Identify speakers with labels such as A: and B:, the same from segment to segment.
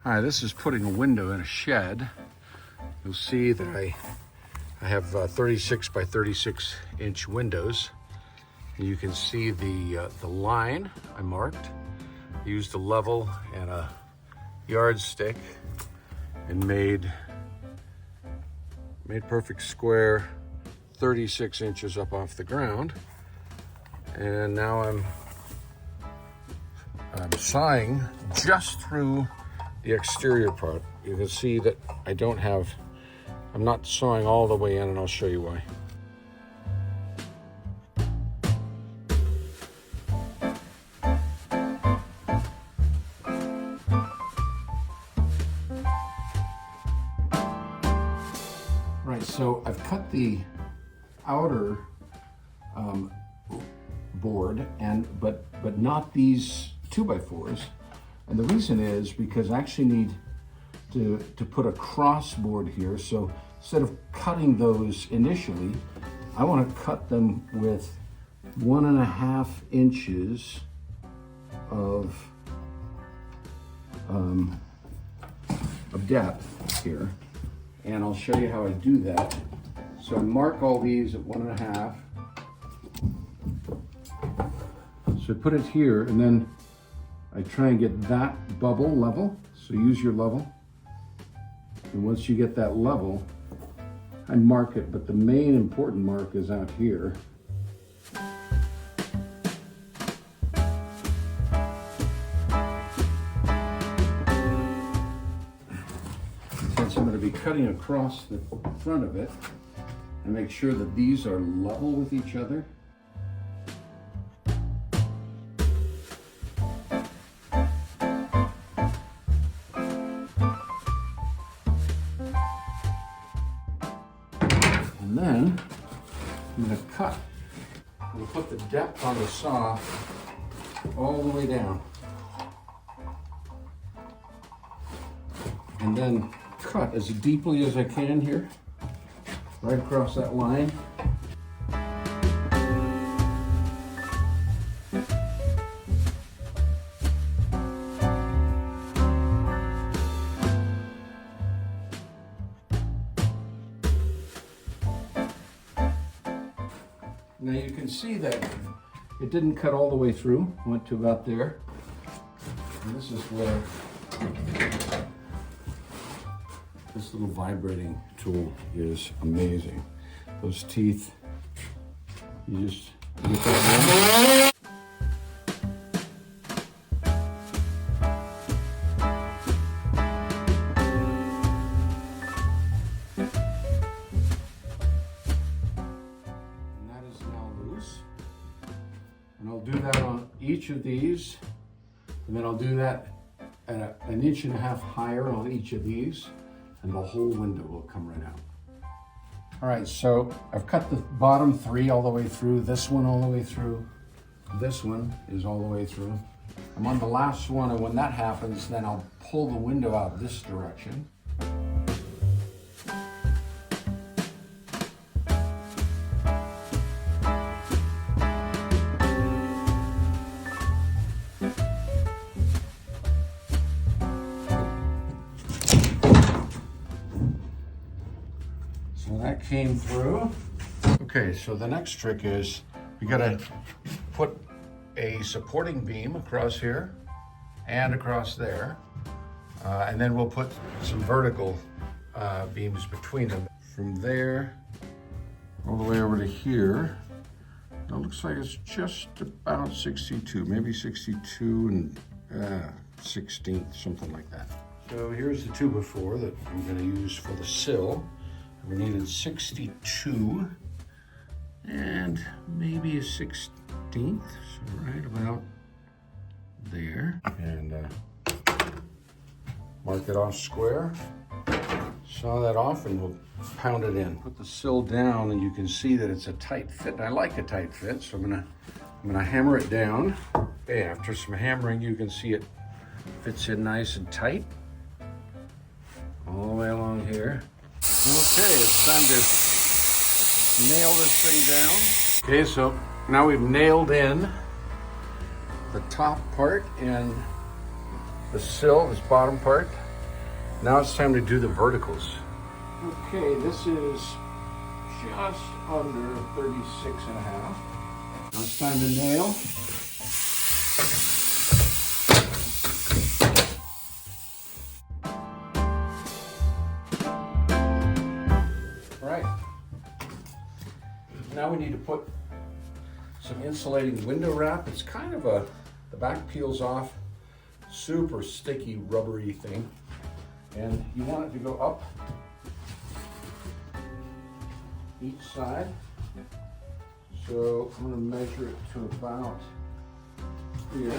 A: Hi, this is putting a window in a shed. You'll see that I have 36 by 36 inch windows. And you can see the line I marked. Used a level and a yardstick and made perfect square 36 inches up off the ground. And now I'm sawing just through the exterior part. You can see that I'm not sawing all the way in, and I'll show you why. Right, so I've cut the outer board, but not these 2x4s. And the reason is because I actually need to put a cross board here. So instead of cutting those initially, I want to cut them with 1.5 inches of depth here. And I'll show you how I do that. So I mark all these at 1.5. So I put it here, and then I try and get that bubble level, so use your level. And once you get that level, I mark it, but the main important mark is out here. Since I'm going to be cutting across the front of it, I make sure that these are level with each other. And then I'm going to cut. I'm going to put the depth on the saw all the way down. And then cut as deeply as I can here, right across that line. Now you can see that it didn't cut all the way through, went to about there. And this is where this little vibrating tool is amazing. Those teeth, you just get that one. And I'll do that on each of these, and then I'll do that at 1.5 inches higher on each of these, and the whole window will come right out. All right, so I've cut the bottom 3 all the way through, this one all the way through, this one is all the way through. I'm on the last one, and when that happens, then I'll pull the window out this direction. So that came through. Okay, so the next trick is we gotta put a supporting beam across here and across there. And then we'll put some vertical beams between them. From there, all the way over to here. It looks like it's just about 62, maybe 62 and 16th, something like that. So here's the 2x4 that I'm gonna use for the sill. We needed 62 and maybe a 16th, so right about there. And mark it off square, saw that off, and we'll pound it in. Put the sill down, and you can see that it's a tight fit. And I like a tight fit, so I'm gonna hammer it down. Okay, after some hammering, you can see it fits in nice and tight all the way along here. Okay, it's time to nail this thing down. Okay, so now we've nailed in the top part and the sill, this bottom part. Now it's time to do the verticals. Okay, this is just under 36.5. Now it's time to nail. All right. Now we need to put some insulating window wrap. It's kind of the back peels off, super sticky, rubbery thing. And you want it to go up each side. So I'm going to measure it to about here.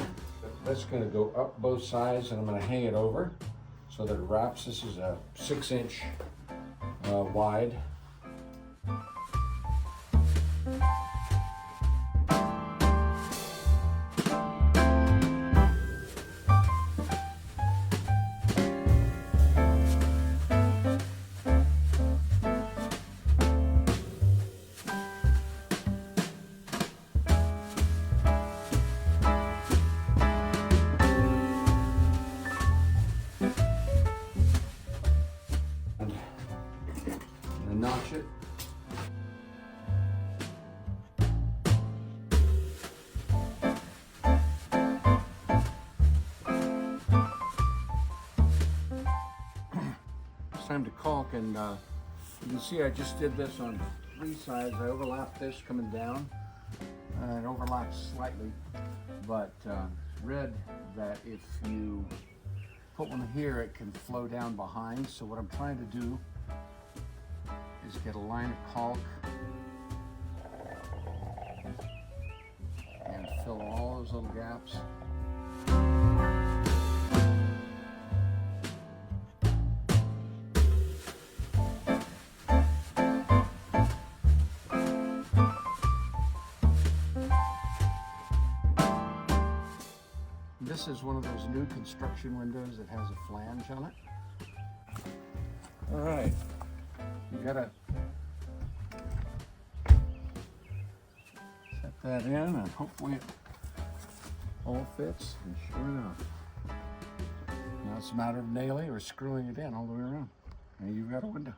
A: That's going to go up both sides, and I'm going to hang it over so that it wraps. This is a 6-inch wide. Notch it. It's time to caulk, and you can see I just did this on 3 sides. I overlapped this coming down. It overlaps slightly, but read that if you put one here, it can flow down behind. So what I'm trying to do is get a line of caulk and fill all those little gaps. This is one of those new construction windows that has a flange on it. All right. You gotta set that in, and hopefully it all fits, and sure enough. Now it's a matter of nailing or screwing it in all the way around. And you've got a window.